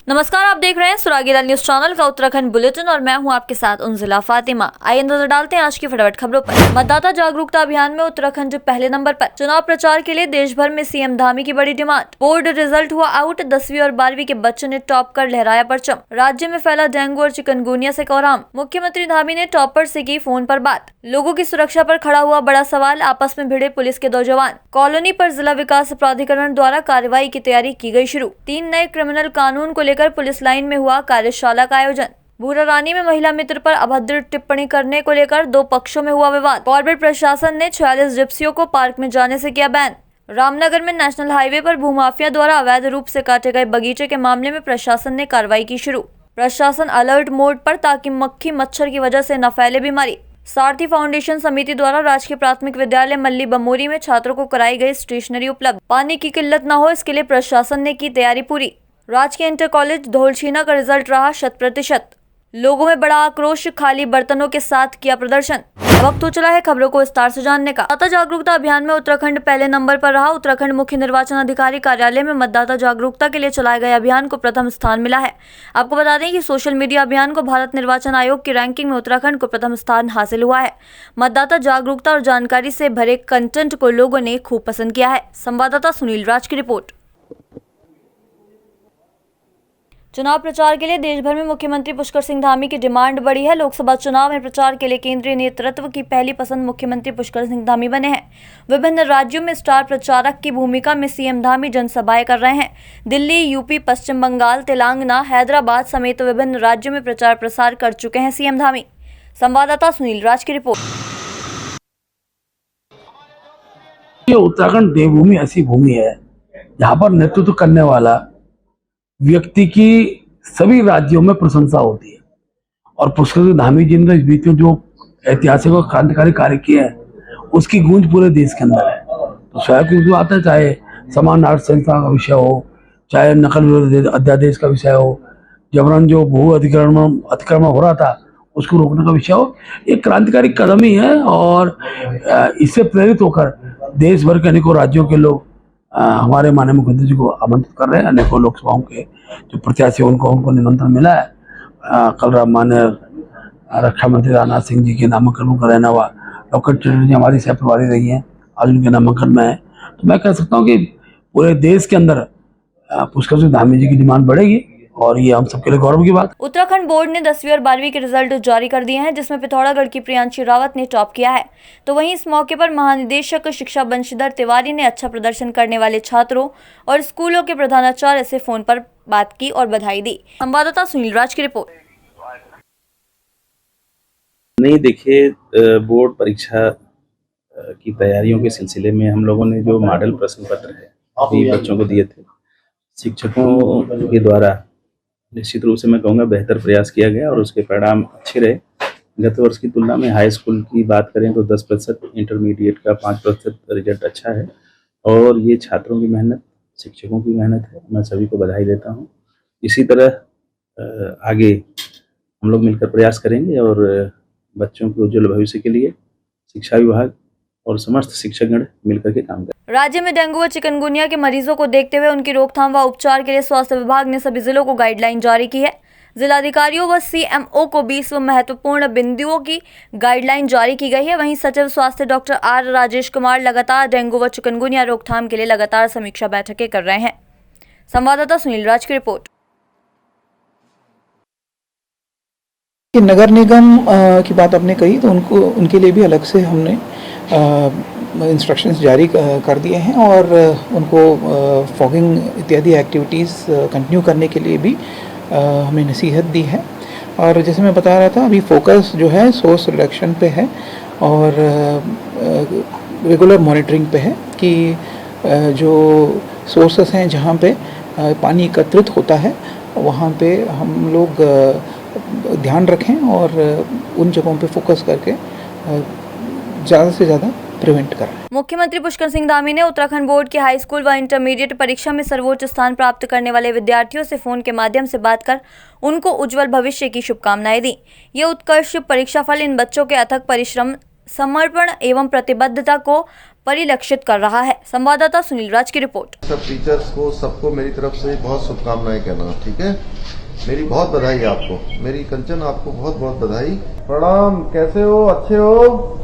नमस्कार, आप देख रहे हैं सुरागीला न्यूज चैनल का उत्तराखंड बुलेटिन और मैं हूं आपके साथ उनजिला फातिमा। आइए नजर डालते हैं आज की फटाफट खबरों पर। मतदाता जागरूकता अभियान में उत्तराखंड पहले नंबर पर। चुनाव प्रचार के लिए देश भर में सीएम धामी की बड़ी डिमांड। बोर्ड रिजल्ट हुआ आउट, 10वीं और 12वीं के बच्चों ने टॉप कर लहराया परचम। राज्य में फैला डेंगू और चिकनगुनिया से कोहराम। मुख्यमंत्री धामी ने टॉपर से की फोन पर बात। लोगों की सुरक्षा पर खड़ा हुआ बड़ा सवाल, आपस में भिड़े पुलिस के 2 जवान। कॉलोनी पर जिला विकास प्राधिकरण द्वारा कार्रवाई की तैयारी की गई शुरू। 3 नए क्रिमिनल कानून को लेकर पुलिस लाइन में हुआ कार्यशाला का आयोजन। भूरारानी में महिला मित्र पर अभद्र टिप्पणी करने को लेकर 2 पक्षों में हुआ विवाद। कॉर्पोरेट प्रशासन ने 46 जिप्सियों को पार्क में जाने से किया बैन। रामनगर में नेशनल हाईवे पर भूमाफिया द्वारा अवैध रूप से काटे गए बगीचे के मामले में प्रशासन ने कार्रवाई की शुरू। प्रशासन अलर्ट मोड पर ताकि मक्खी मच्छर की वजह से न फैले बीमारी। सारथी फाउंडेशन समिति द्वारा राजकीय प्राथमिक विद्यालय मल्ली बमोरी में छात्रों को कराई गई स्टेशनरी उपलब्ध। पानी की किल्लत न हो, इसके लिए प्रशासन ने की तैयारी पूरी। राजकीय इंटर कॉलेज धौलछीना का रिजल्ट रहा 100%। लोगों में बड़ा आक्रोश, खाली बर्तनों के साथ किया प्रदर्शन। वक्त हो चला है खबरों को विस्तार से जानने का। मतदाता जागरूकता अभियान में उत्तराखंड पहले नंबर पर रहा। उत्तराखंड मुख्य निर्वाचन अधिकारी कार्यालय में मतदाता जागरूकता के लिए चलाए गए अभियान को प्रथम स्थान मिला है। आपको बता दें कि सोशल मीडिया अभियान को भारत निर्वाचन आयोग की रैंकिंग में उत्तराखंड को प्रथम स्थान हासिल हुआ है। मतदाता जागरूकता और जानकारी से भरे कंटेंट को लोगों ने खूब पसंद किया है। संवाददाता सुनील राज की रिपोर्ट। चुनाव प्रचार के लिए देश भर में मुख्यमंत्री पुष्कर सिंह धामी की डिमांड बढ़ी है। लोकसभा चुनाव में प्रचार के लिए केंद्रीय नेतृत्व की पहली पसंद मुख्यमंत्री पुष्कर सिंह धामी बने हैं। विभिन्न राज्यों में स्टार प्रचारक की भूमिका में सीएम धामी जनसभाएं कर रहे हैं। दिल्ली, यूपी, पश्चिम बंगाल, तेलंगाना, हैदराबाद समेत विभिन्न राज्यों में प्रचार प्रसार कर चुके हैं सीएम धामी। संवाददाता सुनील राज की रिपोर्ट। उत्तराखंड देवभूमि ऐसी भूमि है जहाँ पर नेतृत्व करने वाला व्यक्ति की सभी राज्यों में प्रशंसा होती है और पुष्कर सिंह धामी जी ने इस बीच में जो ऐतिहासिक और क्रांतिकारी कार्य किए हैं उसकी गूंज पूरे देश के अंदर है। तो स्वाभाविक रूप आता है, चाहे समान नागरिक संहिता का विषय हो, चाहे नकल विरोधी अध्यादेश का विषय हो, जबरन जो भू अतिक्रमण हो रहा था उसको रोकने का विषय हो, एक क्रांतिकारी कदम ही है। और इससे प्रेरित होकर देश भर के अनेकों राज्यों के लोग हमारे माननीय मुख्यमंत्री जी को आमंत्रित कर रहे हैं। अनेकों लोकसभाओं के जो प्रत्याशी उनको निमंत्रण मिला है। कल माननीय रक्षा मंत्री राजनाथ सिंह जी के नामांकन का रहना हुआ। डॉक्टर चटर्जी जी हमारी सह प्रभारी रही हैं, आज उनके नामांकन में है। तो मैं कह सकता हूँ कि पूरे देश के अंदर पुष्कर सिंह धामी जी की डिमांड बढ़ेगी और ये हम सबके लिए गौरव की बात। उत्तराखंड बोर्ड ने 10वीं और 12वीं के रिजल्ट जारी कर दिए हैं, जिसमें पिथौरागढ़ की प्रियांशी रावत ने टॉप किया है। तो वहीं इस मौके पर महानिदेशक शिक्षा बंशीधर तिवारी ने अच्छा प्रदर्शन करने वाले छात्रों और स्कूलों के प्रधानाचार्य से फोन पर बात की और बधाई दी। संवाददाता सुनील राज की रिपोर्ट। नहीं, देखिए, बोर्ड परीक्षा की तैयारियों के सिलसिले में हम लोगों ने जो मॉडल प्रश्न पत्र है अभी बच्चों को दिए थे, शिक्षकों के द्वारा निश्चित रूप से मैं कहूँगा बेहतर प्रयास किया गया और उसके परिणाम अच्छे रहे। गत वर्ष की तुलना में हाई स्कूल की बात करें तो 10%, इंटरमीडिएट का 5% रिजल्ट अच्छा है और ये छात्रों की मेहनत, शिक्षकों की मेहनत है। मैं सभी को बधाई देता हूँ। इसी तरह आगे हम लोग मिलकर प्रयास करेंगे और बच्चों के उज्ज्वल भविष्य के लिए शिक्षा विभाग और समस्त शिक्षकगण मिलकर के काम करें। राज्य में डेंगू व चिकनगुनिया के मरीजों को देखते हुए उनकी रोकथाम व उपचार के लिए स्वास्थ्य विभाग ने सभी जिलों को गाइडलाइन जारी की है। जिलाधिकारियों व सीएमओ को 20 महत्वपूर्ण बिंदुओं की गाइडलाइन जारी की गई है। वहीं सचिव स्वास्थ्य डॉक्टर आर राजेश कुमार लगातार डेंगू व चिकनगुनिया रोकथाम के लिए लगातार समीक्षा बैठकें कर रहे हैं। संवाददाता सुनील राज की रिपोर्ट। नगर निगम की बात आपने कही तो उनके लिए भी अलग से हमने इंस्ट्रक्शंस जारी कर दिए हैं और उनको फॉगिंग इत्यादि एक्टिविटीज़ कंटिन्यू करने के लिए भी हमें नसीहत दी है। और जैसे मैं बता रहा था, अभी फोकस जो है सोर्स रिडक्शन पे है और रेगुलर मॉनिटरिंग पे है कि जो सोर्सेस हैं जहाँ पे पानी एकत्रित होता है वहाँ पे हम लोग ध्यान रखें और उन जगहों पे फोकस करके ज़्यादा से ज़्यादा प्रिवेंट करें। मुख्यमंत्री पुष्कर सिंह धामी ने उत्तराखंड बोर्ड की हाई स्कूल व इंटरमीडिएट परीक्षा में सर्वोच्च स्थान प्राप्त करने वाले विद्यार्थियों से फोन के माध्यम से बात कर उनको उज्जवल भविष्य की शुभकामनाएं दी। ये उत्कृष्ट परीक्षा फल इन बच्चों के अथक परिश्रम, समर्पण एवं प्रतिबद्धता को परिलक्षित कर रहा है। संवाददाता सुनील राज की रिपोर्ट। सब टीचर्स को सबको मेरी तरफ से बहुत शुभकामनाएं कहना, ठीक है। मेरी बहुत बधाई आपको, मेरी कंचन आपको बहुत बहुत बधाई। प्रणाम, कैसे हो? अच्छे हो?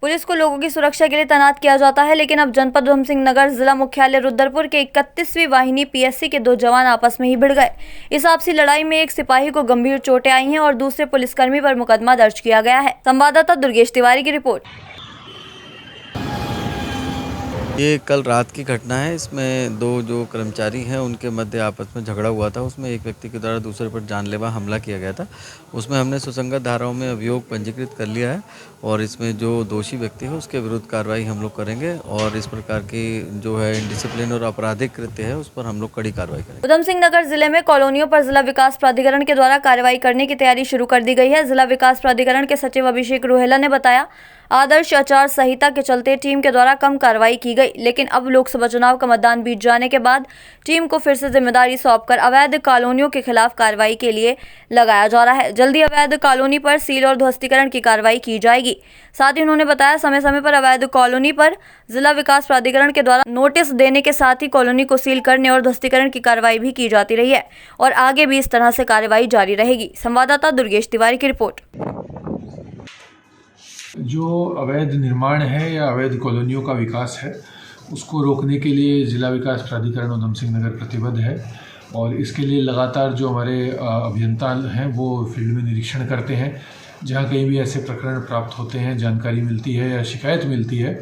पुलिस को लोगों की सुरक्षा के लिए तैनात किया जाता है, लेकिन अब जनपद उधम सिंह नगर जिला मुख्यालय रुद्रपुर के 31वीं वाहिनी पीएससी के 2 जवान आपस में ही भिड़ गए। इस आपसी लड़ाई में एक सिपाही को गंभीर चोटें आई हैं और दूसरे पुलिसकर्मी पर मुकदमा दर्ज किया गया है। संवाददाता दुर्गेश तिवारी की रिपोर्ट। ये कल रात की घटना है। इसमें 2 जो कर्मचारी हैं उनके मध्य आपस में झगड़ा हुआ था। उसमें एक व्यक्ति के द्वारा दूसरे पर जानलेवा हमला किया गया था। उसमें हमने सुसंगत धाराओं में अभियोग पंजीकृत कर लिया है और इसमें जो दोषी व्यक्ति है उसके विरुद्ध कार्रवाई हम लोग करेंगे और इस प्रकार की जो है इंडिसिप्लिन और आपराधिक कृत्य है उस पर हम लोग कड़ी कार्रवाई करेंगे। उधम सिंह नगर जिले में कॉलोनियों पर जिला विकास प्राधिकरण के द्वारा कार्रवाई करने की तैयारी शुरू कर दी गई है। जिला विकास प्राधिकरण के सचिव अभिषेक रोहेला ने बताया, आदर्श आचार संहिता के चलते टीम के द्वारा कम कार्रवाई की गई, लेकिन अब लोकसभा चुनाव का मतदान बीत जाने के बाद टीम को फिर से जिम्मेदारी सौंपकर अवैध कॉलोनियों के खिलाफ कार्रवाई के लिए लगाया जा रहा है। जल्दी अवैध कॉलोनी पर सील और ध्वस्तीकरण की कार्रवाई की जाएगी। साथ ही उन्होंने बताया, समय समय पर अवैध कॉलोनी पर जिला विकास प्राधिकरण के द्वारा नोटिस देने के साथ ही कॉलोनी को सील करने और ध्वस्तीकरण की कार्रवाई भी की जाती रही है और आगे भी इस तरह से कार्रवाई जारी रहेगी। संवाददाता दुर्गेश तिवारी की रिपोर्ट। जो अवैध निर्माण है या अवैध कॉलोनियों का विकास है उसको रोकने के लिए जिला विकास प्राधिकरण उधम सिंह नगर प्रतिबद्ध है और इसके लिए लगातार जो हमारे अभियंता हैं वो फील्ड में निरीक्षण करते हैं। जहाँ कहीं भी ऐसे प्रकरण प्राप्त होते हैं, जानकारी मिलती है या शिकायत मिलती है,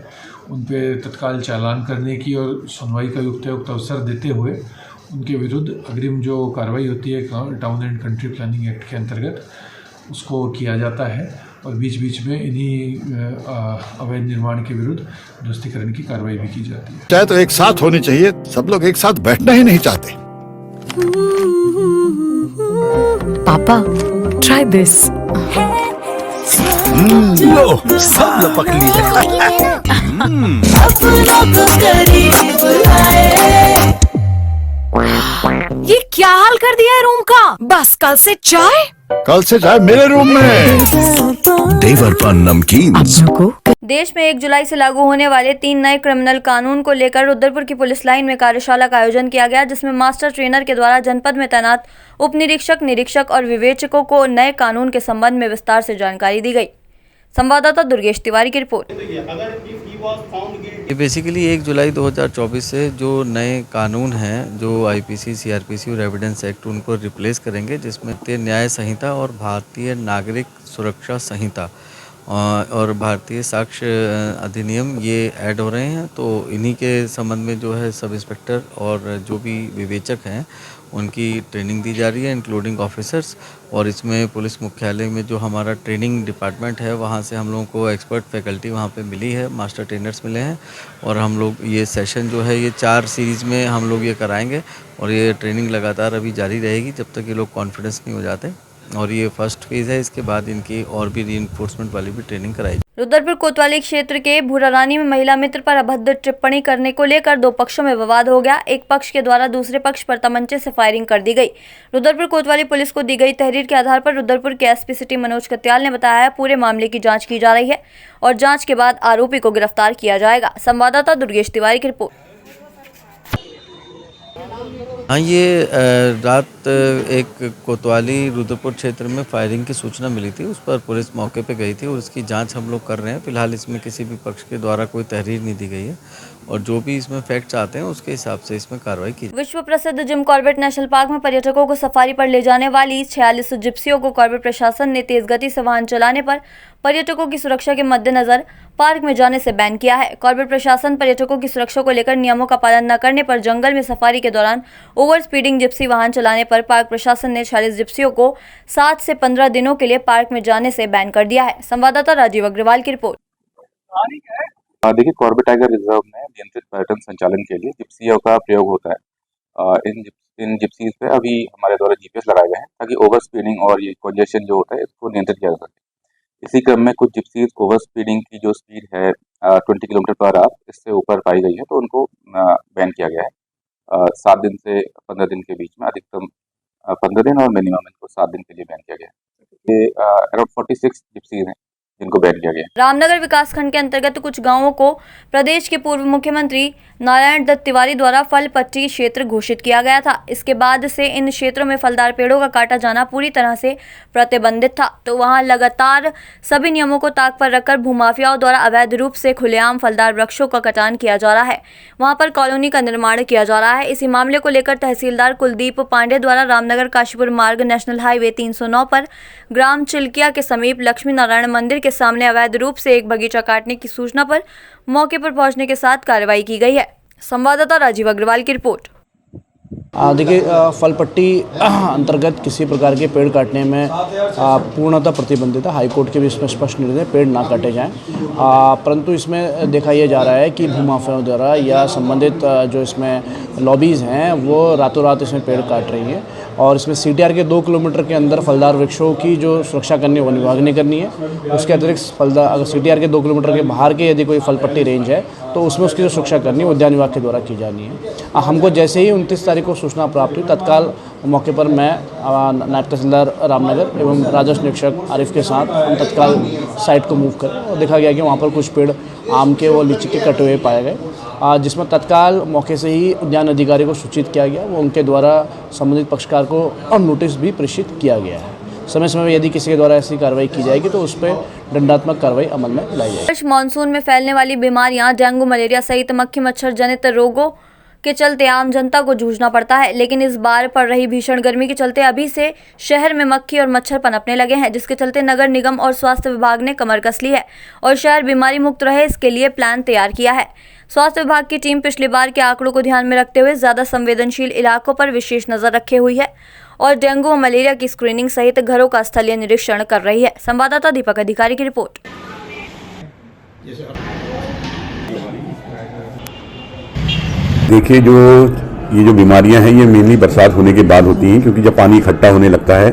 उन पे तत्काल चालान करने की और सुनवाई का युक्त अवसर देते हुए उनके विरुद्ध अग्रिम जो कार्रवाई होती है town and country planning act के अंतर्गत उसको किया जाता है और बीच बीच में इन्हीं अवैध निर्माण के विरुद्ध ध्वस्तीकरण की कार्रवाई भी की जाती है। चाहे तो एक साथ होनी चाहिए, सब लोग एक साथ बैठना ही नहीं चाहते। पापा, ट्राई दिस। लो, सब लपक लिए। ये क्या हाल कर दिया है रूम का? बस कल से चाय मेरे रूम में। देवर पान नमकीन। देश में 1 जुलाई से लागू होने वाले 3 नए क्रिमिनल कानून को लेकर रुद्रपुर की पुलिस लाइन में कार्यशाला का आयोजन किया गया, जिसमें मास्टर ट्रेनर के द्वारा जनपद में तैनात उप निरीक्षक, निरीक्षक और विवेचकों को नए कानून के संबंध में विस्तार से जानकारी दी गई। संवाददाता दुर्गेश तिवारी की रिपोर्ट। ये बेसिकली 1 जुलाई 2024 से जो नए कानून हैं जो आईपीसी, सीआरपीसी और एविडेंस एक्ट उनको रिप्लेस करेंगे, जिसमें भारतीय न्याय संहिता और भारतीय नागरिक सुरक्षा संहिता और भारतीय साक्ष्य अधिनियम ये ऐड हो रहे हैं। तो इन्हीं के संबंध में जो है सब इंस्पेक्टर और जो भी विवेचक हैं उनकी ट्रेनिंग दी जा रही है, इंक्लूडिंग ऑफिसर्स। और इसमें पुलिस मुख्यालय में जो हमारा ट्रेनिंग डिपार्टमेंट है वहाँ से हम लोगों को एक्सपर्ट फैकल्टी वहाँ पे मिली है, मास्टर ट्रेनर्स मिले हैं और हम लोग ये सेशन जो है ये 4 सीरीज़ में हम लोग ये कराएंगे और ये ट्रेनिंग लगातार अभी जारी रहेगी जब तक ये लोग कॉन्फिडेंस नहीं हो जाते। और ये फर्स्ट फेज़ है, इसके बाद इनकी और भी रीइंफोर्समेंट वाली भी ट्रेनिंग कराई। रुद्रपुर कोतवाली क्षेत्र के भूरारानी में महिला मित्र पर अभद्र टिप्पणी करने को लेकर 2 पक्षों में विवाद हो गया। एक पक्ष के द्वारा दूसरे पक्ष पर तमंचे से फायरिंग कर दी गई। रुद्रपुर कोतवाली पुलिस को दी गई तहरीर के आधार पर रुद्रपुर के एसपी सिटी मनोज कत्याल ने बताया है, पूरे मामले की जांच की जा रही है और जांच के बाद आरोपी को गिरफ्तार किया जाएगा। संवाददाता दुर्गेश तिवारी की रिपोर्ट। हाँ, ये रात एक कोतवाली रुद्रपुर क्षेत्र में फायरिंग की सूचना मिली थी, उस पर पुलिस मौके पे गई थी और उसकी जांच हम लोग कर रहे हैं। फिलहाल इसमें किसी भी पक्ष के द्वारा कोई तहरीर नहीं दी गई है और जो भी इसमें फैक्ट्स आते हैं उसके हिसाब से इसमें कार्रवाई की। विश्व प्रसिद्ध जिम कॉर्बेट नेशनल पार्क में पर्यटकों को सफारी पर ले जाने वाली 46 जिप्सियों को कॉर्बेट प्रशासन ने तेज गति से वाहन चलाने पर पर्यटकों की सुरक्षा के मद्देनजर पार्क में जाने से बैन किया है। कॉर्बेट प्रशासन पर्यटकों की सुरक्षा को लेकर नियमों का पालन न करने पर जंगल में सफारी के दौरान ओवर स्पीडिंग जिप्सी वाहन चलाने पर पार्क प्रशासन ने 46 जिप्सियों को 7 से 15 दिनों के लिए पार्क में जाने से बैन कर दिया है। संवाददाता राजीव अग्रवाल की रिपोर्ट। देखिए, कॉर्बेट टाइगर रिजर्व में नियंत्रित पर्यटन संचालन के लिए जिप्सियों का प्रयोग होता है। इन जिप्सीज पे अभी हमारे द्वारा जीपीएस लगाए गए हैं ताकि ओवर स्पीडिंग और ये कंजेशन जो होता है इसको नियंत्रित किया जा सके। इसी क्रम में कुछ जिप्सीज ओवर स्पीडिंग की जो स्पीड है 20 किलोमीटर पर आवर इससे ऊपर पाई गई है, तो उनको बैन किया गया है। 7 दिन से 15 दिन के बीच में, अधिकतम 15 दिन और मिनिमम इनको 7 दिन के लिए बैन किया गया है। ये अराउंड 46 जिप्सीज हैं जिनको बैन किया गया है। रामनगर विकासखंड के अंतर्गत कुछ गांवों को प्रदेश के पूर्व मुख्यमंत्री नारायण दत्त तिवारी द्वारा फल पट्टी क्षेत्र घोषित किया गया था। इसके बाद से इन क्षेत्रों में फलदार पेड़ों का काटा जाना पूरी तरह से प्रतिबंधित था, तो वहां लगातार सभी नियमों को ताक पर रखकर भूमाफियाओं द्वारा अवैध रूप से खुलेआम फलदार वृक्षों का कटान किया जा रहा है। वहां पर कॉलोनी का निर्माण किया जा रहा है। इसी मामले को लेकर तहसीलदार कुलदीप पांडे द्वारा रामनगर काशीपुर मार्ग नेशनल हाईवे 309 पर ग्राम चिल्किया के समीप लक्ष्मी नारायण मंदिर के सामने अवैध रूप से एक बगीचा काटने की सूचना पर मौके पर पहुंचने के साथ कार्रवाई की गई है। संवाददाता राजीव अग्रवाल की रिपोर्ट। देखिए, फल पट्टी अंतर्गत किसी प्रकार के पेड़ काटने में पूर्णतः प्रतिबंधित है। हाईकोर्ट के भी इसमें स्पष्ट निर्देश है, पेड़ ना काटे जाएं। परंतु इसमें देखा यह जा रहा है कि भूमाफियाओं द्वारा या संबंधित जो इसमें लॉबीज़ हैं वो रातों रात इसमें पेड़ काट रही हैं और इसमें CTR के 2 किलोमीटर के अंदर फलदार वृक्षों की जो सुरक्षा करनी है वन विभाग ने करनी है। उसके अतिरिक्त अगर CTR के 2 किलोमीटर के बाहर के यदि कोई फल पट्टी रेंज है तो उसमें उसकी जो सुरक्षा करनी है उद्यान विभाग के द्वारा की जानी है। हमको जैसे ही 29 तारीख को सूचना प्राप्त हुई, तत्काल मौके पर मैं नायब तहसीलदार रामनगर एवं राजस्व निरीक्षक आरिफ के साथ हम तत्काल साइट को मूव करें और देखा गया कि वहाँ पर कुछ पेड़ आम के और लीची के कटे हुए पाए गए, जिसमें तत्काल मौके से ही उद्यान अधिकारी को सूचित किया गया। वो उनके द्वारा संबंधित पक्षकार को और नोटिस भी प्रेषित किया गया है। समय समय में यदि किसी के द्वारा ऐसी कार्रवाई की जाएगी तो उस पर दंडात्मक कार्रवाई अमल में लाई जाएगी। मानसून में फैलने वाली बीमारियां डेंगू, मलेरिया सहित मक्खी मच्छर जनित रोगों के चलते आम जनता को जूझना पड़ता है, लेकिन इस बार पड़ रही भीषण गर्मी के चलते अभी से शहर में मक्खी और मच्छर पनपने लगे हैं, जिसके चलते नगर निगम और स्वास्थ्य विभाग ने कमर कस ली है और शहर बीमारी मुक्त रहे इसके लिए प्लान तैयार किया है। स्वास्थ्य विभाग की टीम पिछली बार के आंकड़ों को ध्यान में रखते हुए ज्यादा संवेदनशील इलाकों पर विशेष नजर रखे हुई है और डेंगू और मलेरिया की स्क्रीनिंग सहित घरों का स्थलीय निरीक्षण कर रही है। संवाददाता दीपक अधिकारी की रिपोर्ट। देखिए, ये जो बीमारियां हैं ये मेनली बरसात होने के बाद होती हैं, क्योंकि जब पानी इकट्ठा होने लगता है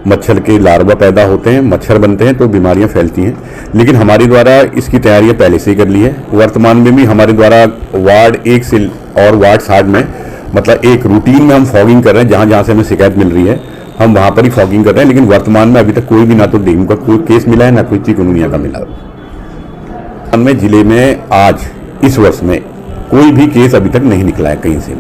मच्छर के लार्वा पैदा होते हैं, मच्छर बनते हैं तो बीमारियां फैलती हैं। लेकिन हमारे द्वारा इसकी तैयारियां पहले से ही कर ली है। वर्तमान में भी हमारे द्वारा वार्ड 1 से और वार्ड 60 में मतलब एक रूटीन में हम फॉगिंग कर रहे हैं। जहाँ जहाँ से हमें शिकायत मिल रही है हम वहाँ पर ही फॉगिंग कर रहे हैं। लेकिन वर्तमान में अभी तक कोई भी ना तो डेंगू का कोई केस मिला है ना कोई चिकनगुनिया का मिला है। हमें जिले में आज इस वर्ष में कोई भी केस अभी तक नहीं निकला है, कहीं से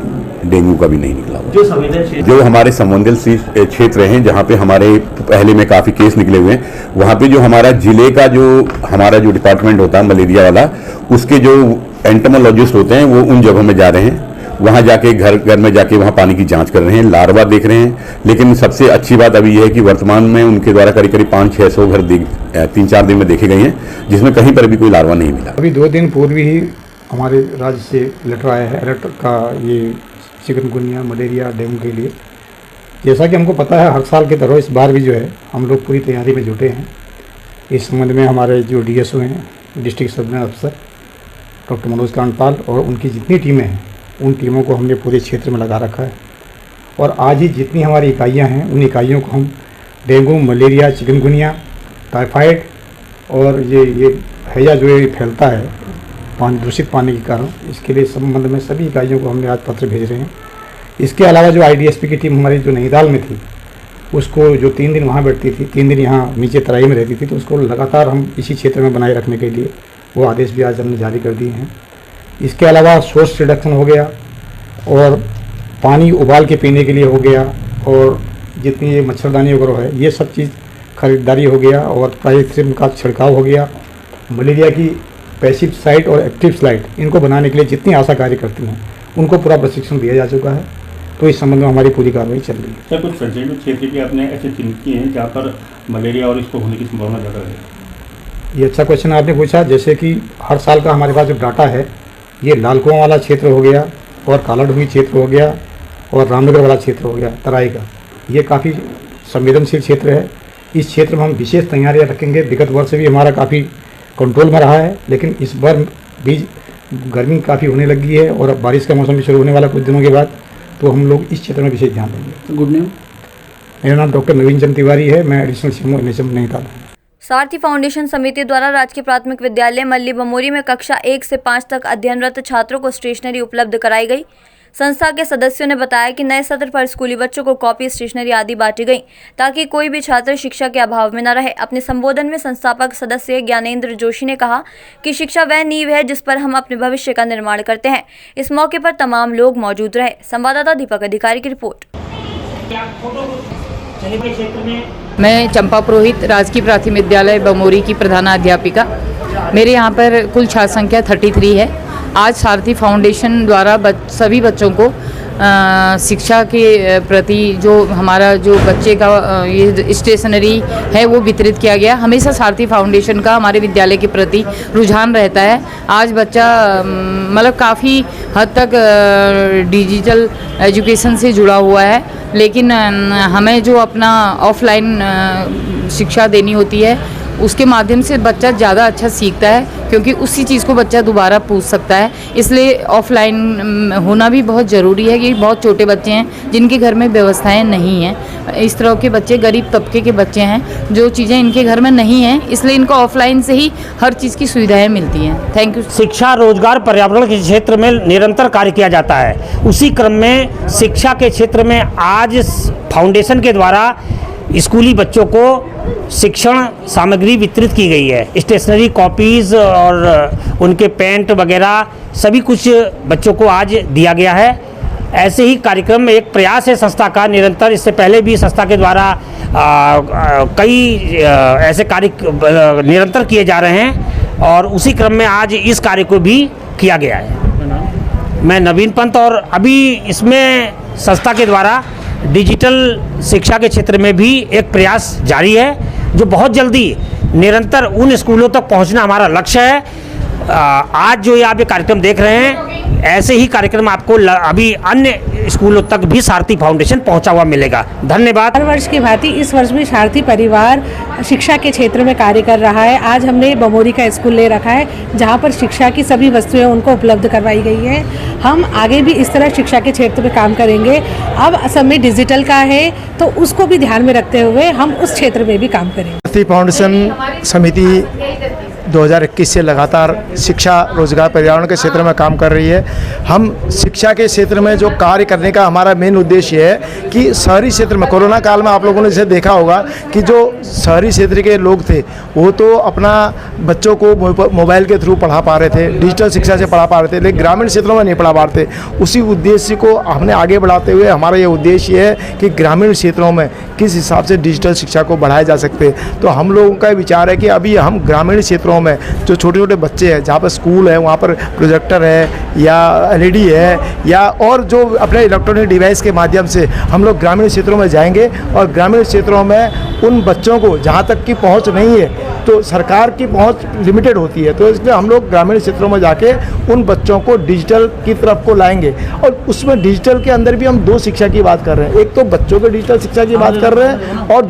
डेंगू का भी नहीं निकला। जो हमारे संवेदनशील क्षेत्र हैं जहाँ पे हमारे पहले में काफ़ी केस निकले हुए हैं, वहाँ पे जो हमारा जिले का जो हमारा जो डिपार्टमेंट होता है मलेरिया वाला, उसके जो एंटोमोलॉजिस्ट होते हैं वो उन जगहों में जा रहे हैं। वहाँ जाके घर घर में जाके वहाँ पानी की जांच कर रहे हैं, लार्वा देख रहे हैं। लेकिन सबसे अच्छी बात अभी यह है कि वर्तमान में उनके द्वारा करीब करीब 500-600 घर 3-4 दिन में देखे गए हैं, जिसमें कहीं पर भी कोई लार्वा नहीं मिला। अभी 2 दिन पूर्व ही हमारे राज्य से लेटर आया है अलर्ट का, ये चिकनगुनिया, मलेरिया, डेंगू के लिए। जैसा कि हमको पता है हर साल की तरह इस बार भी जो है हम लोग पूरी तैयारी में जुटे हैं। इस संबंध में हमारे जो DSO हैं, डिस्ट्रिक्ट सर्वेलेंस अफसर डॉक्टर मनोज कांडपाल, और उनकी जितनी टीमें हैं उन टीमों को हमने पूरे क्षेत्र में लगा रखा है। और आज ही जितनी हमारी इकाइयाँ हैं उन इकाइयों को हम डेंगू, मलेरिया, चिकनगुनिया, टाइफाइड और ये हैजा जो ये फैलता है पानी, दूषित पानी के कारण, इसके लिए संबंध में सभी इकाइयों को हमने आज पत्र भेज रहे हैं। इसके अलावा जो IDSP की टीम हमारी जो नैनीताल में थी, उसको जो 3 दिन वहाँ बैठती थी, 3 दिन यहाँ नीचे तराई में रहती थी, तो उसको लगातार हम इसी क्षेत्र में बनाए रखने के लिए वो आदेश भी आज हमने जारी कर दिए हैं। इसके अलावा सोर्स रिडक्शन हो गया और पानी उबाल के पीने के लिए हो गया, और जितनी ये मच्छरदानी वगैरह है ये सब चीज़ खरीदारी हो गया, और प्राइसिम का छिड़काव हो गया। मलेरिया की पैसिव साइट और एक्टिव साइट इनको बनाने के लिए जितनी आशा कार्य करती हैं उनको पूरा प्रशिक्षण दिया जा चुका है। तो इस संबंध में हमारी पूरी कार्रवाई चल रही है। सर, कुछ संचालित क्षेत्र भी आपने ऐसे चिन्हित किए हैं जहाँ पर मलेरिया और इसको होने की संभावना ज़्यादा है? ये अच्छा क्वेश्चन आपने पूछा। जैसे कि हर साल का हमारे पास जो डाटा है, ये लाल कुआं वाला क्षेत्र हो गया और कालाडूंगी क्षेत्र हो गया और रामनगर वाला क्षेत्र हो गया तराई का, ये काफ़ी संवेदनशील क्षेत्र है। इस क्षेत्र में हम विशेष तैयारियाँ रखेंगे। विगत वर्ष भी हमारा काफ़ी कंट्रोल में रहा है, लेकिन इस बार भी गर्मी काफ़ी होने लगी है और बारिश का मौसम भी शुरू होने वाला कुछ दिनों के बाद, तो हम लोग इस क्षेत्र में विशेष ध्यान देंगे। गुड नेम, मेरा नाम डॉक्टर नवीन चंद तिवारी है, मैं एडिशनल CMO NHM नैनीताल। सारथी फाउंडेशन समिति द्वारा राजकीय प्राथमिक विद्यालय मल्ली बमोरी में कक्षा 1 से 5 तक अध्ययनरत छात्रों को स्टेशनरी उपलब्ध कराई गई। संस्था के सदस्यों ने बताया कि नए सत्र पर स्कूली बच्चों को कॉपी, स्टेशनरी आदि बांटी गई ताकि कोई भी छात्र शिक्षा के अभाव में न रहे। अपने संबोधन में संस्थापक सदस्य ज्ञानेंद्र जोशी ने कहा कि शिक्षा वह नींव है जिस पर हम अपने भविष्य का निर्माण करते हैं। इस मौके पर तमाम लोग मौजूद रहे। संवाददाता दीपक अधिकारी की रिपोर्ट। मैं चंपा पुरोहित, राजकीय प्राथमिक विद्यालय बमोरी की प्रधानाध्यापिका। मेरे यहाँ पर कुल छात्र संख्या 33 है। आज सारथी फाउंडेशन द्वारा सभी बच्चों को शिक्षा के प्रति जो हमारा जो बच्चे का ये स्टेशनरी है वो वितरित किया गया। हमेशा सारथी फाउंडेशन का हमारे विद्यालय के प्रति रुझान रहता है। आज बच्चा मतलब काफ़ी हद तक डिजिटल एजुकेशन से जुड़ा हुआ है, लेकिन हमें जो अपना ऑफलाइन शिक्षा देनी होती है उसके माध्यम से बच्चा ज़्यादा अच्छा सीखता है, क्योंकि उसी चीज़ को बच्चा दोबारा पूछ सकता है। इसलिए ऑफलाइन होना भी बहुत ज़रूरी है कि बहुत छोटे बच्चे हैं जिनके घर में व्यवस्थाएं नहीं हैं। इस तरह के बच्चे गरीब तबके के बच्चे हैं, जो चीज़ें इनके घर में नहीं हैं, इसलिए इनको ऑफलाइन से ही हर चीज़ की सुविधाएँ मिलती हैं। Thank you. शिक्षा, रोजगार, पर्यावरण के क्षेत्र में निरंतर कार्य किया जाता है। उसी क्रम में शिक्षा के क्षेत्र में आज फाउंडेशन के द्वारा स्कूली बच्चों को शिक्षण सामग्री वितरित की गई है। स्टेशनरी, कॉपीज़ और उनके पेंट वगैरह सभी कुछ बच्चों को आज दिया गया है। ऐसे ही कार्यक्रम एक प्रयास है संस्था का निरंतर। इससे पहले भी संस्था के द्वारा कई ऐसे कार्य निरंतर किए जा रहे हैं और उसी क्रम में आज इस कार्य को भी किया गया है। मैं नवीन पंत, और अभी इसमें संस्था के द्वारा डिजिटल शिक्षा के क्षेत्र में भी एक प्रयास जारी है, जो बहुत जल्दी निरंतर उन स्कूलों तक पहुंचना हमारा लक्ष्य है। आज जो आप ये कार्यक्रम देख रहे हैं, ऐसे ही कार्यक्रम आपको अभी अन्य स्कूलों तक भी सारथी फाउंडेशन पहुंचा हुआ मिलेगा। धन्यवाद। हर वर्ष की भांति इस वर्ष भी सारथी परिवार शिक्षा के क्षेत्र में कार्य कर रहा है। आज हमने बमोरी का स्कूल ले रखा है, जहां पर शिक्षा की सभी वस्तुएं उनको उपलब्ध करवाई गई है। हम आगे भी इस तरह शिक्षा के क्षेत्र में काम करेंगे। अब समय डिजिटल का है, तो उसको भी ध्यान में रखते हुए हम उस क्षेत्र में भी काम करेंगे। सारथी फाउंडेशन समिति 2021 से लगातार शिक्षा, रोजगार, पर्यावरण के क्षेत्र में काम कर रही है। हम शिक्षा के क्षेत्र में जो कार्य करने का हमारा मेन उद्देश्य है कि शहरी क्षेत्र में कोरोना काल में आप लोगों ने इसे देखा होगा कि जो शहरी क्षेत्र के लोग थे वो तो अपना बच्चों को मोबाइल के थ्रू पढ़ा पा रहे थे, डिजिटल शिक्षा से पढ़ा पा रहे थे, लेकिन ग्रामीण क्षेत्रों में नहीं पढ़ा पा रहे थे। उसी उद्देश्य को हमने आगे बढ़ाते हुए हमारा ये उद्देश्य है कि ग्रामीण क्षेत्रों में किस हिसाब से डिजिटल शिक्षा को बढ़ाया जा सकते। तो हम लोगों का विचार है कि अभी हम ग्रामीण क्षेत्रों में जो छोटे छोटे बच्चे हैं, जहाँ पर स्कूल है वहाँ पर प्रोजेक्टर है या LED है या और जो अपने इलेक्ट्रॉनिक डिवाइस के माध्यम से हम लोग ग्रामीण क्षेत्रों में जाएंगे और ग्रामीण क्षेत्रों में उन बच्चों को जहाँ तक की पहुँच नहीं है, तो सरकार की पहुँच लिमिटेड होती है, तो इसलिए हम लोग ग्रामीण क्षेत्रों में जाके उन बच्चों को डिजिटल की तरफ को लाएंगे। और उसमें डिजिटल के अंदर भी हम दो शिक्षा की बात कर रहे हैं। एक तो बच्चों के डिजिटल शिक्षा की बात कर रहे हैं और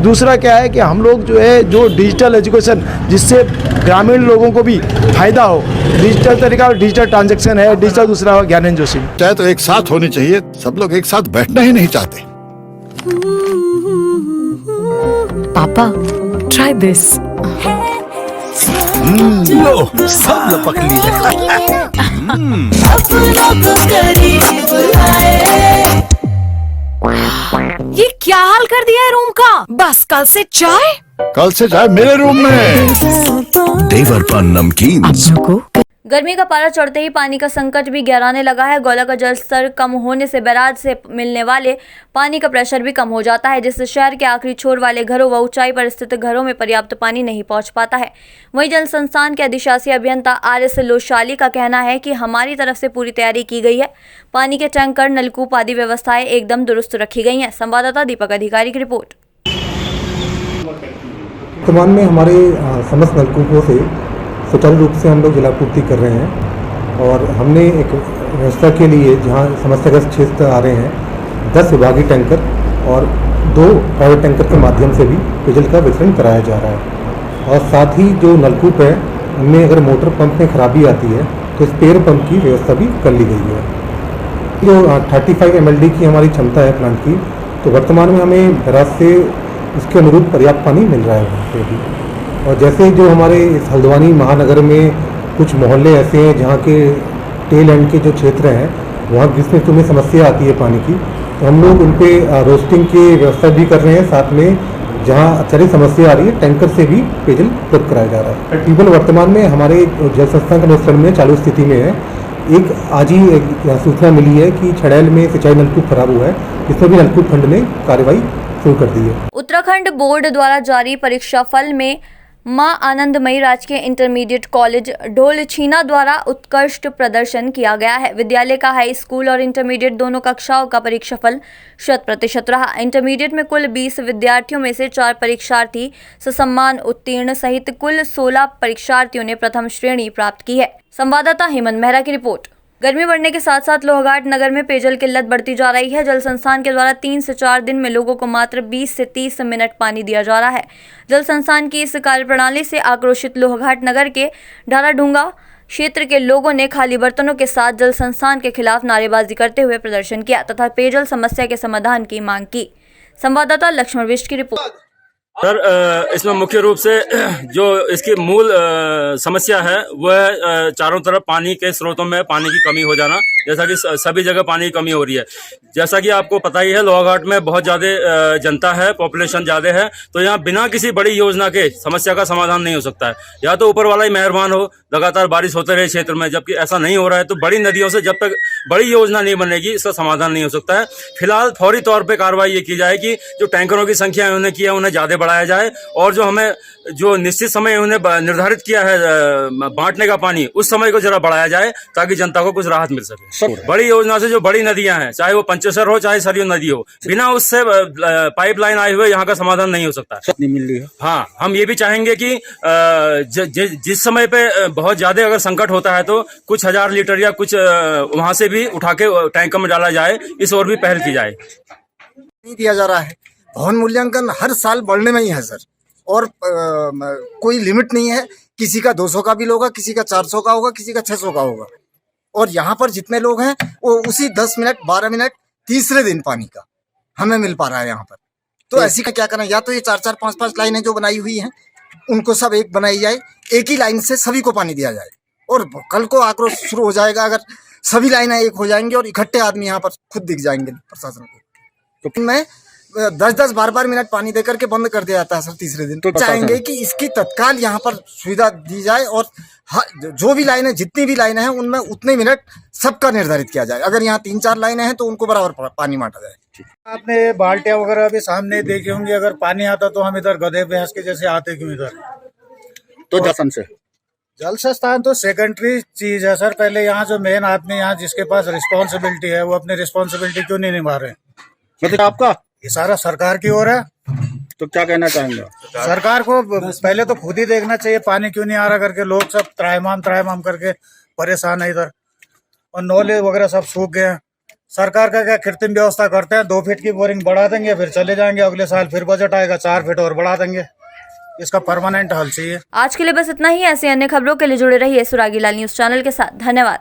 दूसरा क्या है कि हम लोग जो है जो डिजिटल एजुकेशन जिससे ग्रामीण लोगों को भी फायदा हो, डिजिटल तरीका और डिजिटल ट्रांजैक्शन है। डिजिटल दूसरा ज्ञानेंद्र जोशी। चाहे तो एक साथ होनी चाहिए, सब लोग एक साथ बैठना ही नहीं चाहते। पापा, try this. लो, सब लपक लिए। ये क्या हाल कर दिया है रूम का? बस कल से चाय? कल से चाय मेरे रूम में। देवर पान नमकीन। गर्मी का पारा चढ़ते ही पानी का संकट भी गहराने लगा है। गोला का जल स्तर कम होने से बैराज से मिलने वाले पानी का प्रेशर भी कम हो जाता है, जिससे शहर के आखिरी छोर वाले घरों व ऊंचाई पर स्थित घरों में पर्याप्त पानी नहीं पहुंच पाता है। वहीं जल संस्थान के अधिशासी अभियंता RS लोशाली का कहना है कि हमारी तरफ से पूरी तैयारी की गई है। पानी के टैंकर, नलकूप आदि व्यवस्थाएं एकदम दुरुस्त रखी गई हैं। संवाददाता दीपक अधिकारी की रिपोर्ट। वर्तमान में हमारे समस्त नलकूपों से सुचारू रूप से हम लोग जलापूर्ति कर रहे हैं और हमने एक व्यवस्था के लिए जहां समस्याग्रस्त क्षेत्र आ रहे हैं 10 विभागीय टैंकर और 2 प्राइवेट टैंकर के माध्यम से भी पेयजल का वितरण कराया जा रहा है। और साथ ही जो नलकूप है उनमें अगर मोटर पंप में खराबी आती है तो स्पेयर पंप की व्यवस्था भी कर ली गई है। जो 35 mld की हमारी क्षमता है प्लांट की, तो वर्तमान में हमें बैराज से उसके अनुरूप पर्याप्त पानी मिल रहा है वहाँ पे भी। और जैसे जो हमारे इस हल्द्वानी महानगर में कुछ मोहल्ले ऐसे हैं जहाँ के टेल एंड के जो क्षेत्र हैं वहाँ जिसमें तुम्हें समस्या आती है पानी की, तो हम लोग उन पे रोस्टिंग की व्यवस्था भी कर रहे हैं। साथ में जहाँ अत्यधिक समस्या आ रही है टैंकर से भी पेयजल उपलब्ध कराया जा रहा है। ट्यूबवेल वर्तमान में हमारे जल संस्थान के निरीक्षण में चालू स्थिति में है। एक आज ही एक सूचना मिली है कि छड़ैल में सिंचाई नलकूप खराब हुआ है, जिसमें भी नलकूप खंड ने कार्रवाई शुरू कर दी है। उत्तराखंड बोर्ड द्वारा जारी परीक्षा फल में मां आनंदमयी राजकीय इंटरमीडिएट कॉलेज ढोलछीना द्वारा उत्कृष्ट प्रदर्शन किया गया है। विद्यालय का हाई स्कूल और इंटरमीडिएट दोनों कक्षाओं का परीक्षाफल 100% रहा। इंटरमीडिएट में कुल 20 विद्यार्थियों में से 4 परीक्षार्थी ससम्मान उत्तीर्ण सहित कुल 16 परीक्षार्थियों ने प्रथम श्रेणी प्राप्त की है। संवाददाता हेमंत मेहरा की रिपोर्ट। गर्मी बढ़ने के साथ साथ लोहाघाट नगर में पेयजल किल्लत बढ़ती जा रही है। जल संस्थान के द्वारा 3 से 4 दिन में लोगों को मात्र 20 से 30 मिनट पानी दिया जा रहा है। जल संस्थान की इस कार्यप्रणाली से आक्रोशित लोहाघाट नगर के ढाराढूंगा क्षेत्र के लोगों ने खाली बर्तनों के साथ जल संस्थान के खिलाफ नारेबाजी करते हुए प्रदर्शन किया तथा पेयजल समस्या के समाधान की मांग की। संवाददाता लक्ष्मण विष्ट की रिपोर्ट। सर, इसमें मुख्य रूप से जो इसकी मूल समस्या है वह चारों तरफ पानी के स्रोतों में पानी की कमी हो जाना, जैसा कि सभी जगह पानी की कमी हो रही है। जैसा कि आपको पता ही है, लोहाघाट में बहुत ज़्यादा जनता है, पॉपुलेशन ज़्यादा है, तो यहाँ बिना किसी बड़ी योजना के समस्या का समाधान नहीं हो सकता है। या तो ऊपर वाला ही मेहरबान हो, लगातार बारिश होते रहे क्षेत्र में, जबकि ऐसा नहीं हो रहा है। तो बड़ी नदियों से जब तक बड़ी योजना नहीं बनेगी इसका समाधान नहीं हो सकता है। फिलहाल फौरी तौर पर कार्रवाई ये की जाए कि जो टैंकरों की संख्या उन्हें किया उन्हें ज़्यादा बढ़ाया जाए, और जो हमें जो निश्चित समय उन्हें निर्धारित किया है बांटने का पानी, उस समय को जरा बढ़ाया जाए ताकि जनता को कुछ राहत मिल सके। बड़ी योजना से जो बड़ी नदियां हैं, चाहे वो पंचेसर हो चाहे सरयू नदी हो, बिना उससे पाइपलाइन आए हुए यहाँ का समाधान नहीं हो सकता। हाँ, हम ये भी चाहेंगे कि जिस समय पे बहुत ज्यादा अगर संकट होता है तो कुछ 1000 लीटर या कुछ वहां से भी उठा के टैंकर में डाला जाए, इस ओर भी पहल की जाए। नहीं दिया जा रहा है। भवन मूल्यांकन हर साल बढ़ने में ही है सर, और कोई लिमिट नहीं है। किसी का 200 का बिल होगा, किसी का 400 का होगा, किसी का 600 का होगा। और यहाँ पर जितने लोग हैं वो उसी 10 मिनट 12 मिनट तीसरे दिन पानी का हमें मिल पा रहा है यहाँ पर। तो ऐसी का क्या करना, या तो ये 4-4 5-5 लाइनें जो बनाई हुई हैं उनको सब एक बनाई जाए, एक ही लाइन से सभी को पानी दिया जाए। और कल को आक्रोश शुरू हो जाएगा अगर सभी लाइनें एक हो जाएंगी और इकट्ठे आदमी यहाँ पर खुद दिख जाएंगे प्रशासन को। तो मैं 10-10 12 मिनट पानी देकर के बंद कर दिया जाता है सर तीसरे दिन। तो चाहेंगे कि इसकी तत्काल यहाँ पर सुविधा दी जाए, और जो भी लाइनें, जितनी भी लाइनें हैं उनमें उतने मिनट सबका निर्धारित किया जाए। अगर यहाँ 3-4 लाइनें हैं तो उनको बराबर पानी बांटा जाए। आपने बाल्टियां वगैरह भी सामने देखी होंगी। अगर पानी आता तो हम इधर गधे भैंस के जैसे आते क्यों इधर? तो जल संस्थान तो सेकेंडरी चीज है सर। पहले यहाँ जो मेन आदमी यहाँ जिसके पास रिस्पॉन्सिबिलिटी है वो अपनी रिस्पॉन्सिबिलिटी क्यों नहीं निभा रहे? मतलब आपका ये सारा सरकार की ओर है। तो क्या कहना चाहेंगे? सरकार को पहले तो खुद ही देखना चाहिए पानी क्यों नहीं आ रहा करके। लोग सब त्राहिमाम करके परेशान है इधर, और नौले वगैरह सब सूख गए हैं। सरकार का क्या कृत्रिम व्यवस्था करते हैं, 2 फीट की बोरिंग बढ़ा देंगे, फिर चले जाएंगे। अगले साल फिर बजट आएगा 4 फीट और बढ़ा देंगे। इसका परमानेंट हल चाहिए। आज के लिए बस इतना ही। ऐसी अन्य खबरों के लिए जुड़े रहिए सुरागी लाल न्यूज चैनल के साथ। धन्यवाद।